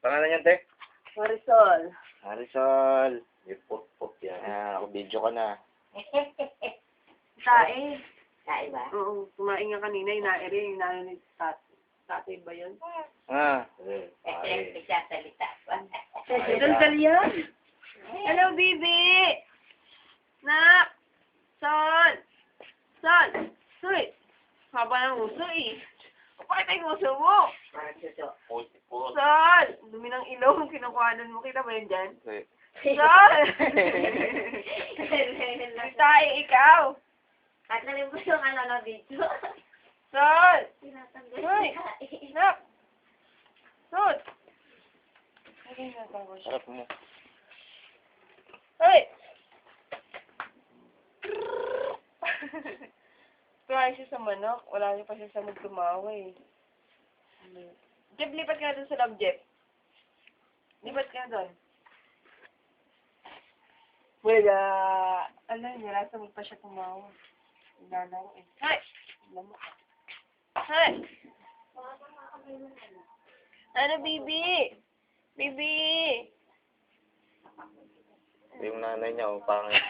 Pangalan niyan, te? Marisol. Marisol. Ipot-pot yan. Ako video ka na. Tae. Tayo ba? Oo, kumain nga kanina, inaere, inaere ni tatay ba yun? Kasi nagsasalita pa. Daldal yan. Hello, baby! Nak! Sol! Sol! Sol! Haba ng uso eh. Pakita yung uso mo! Parang suso. Sol! Dumi ng ilong, kinukuhanan mo. Kita ba yun dyan? Okay. Sol! Tayo, ikaw! At nalim mo yung ano na video. Sol! Tinatanggal Hoy! siya. Nak! Sol! Ay, natawa siya. Sarap mo. Hoy! Tumahay siya sa manok. Wala niya pa siya sa magtumawa eh. Jeff, lipat ka na doon sa loob, Jeff. Lipat ka na doon. Wala. Alam niya, nasa mag pa siya tumawa. Nalaro eh. Hay! Lamok. Hay! Ano, baby? Baby! Yung nanay niya, pangit.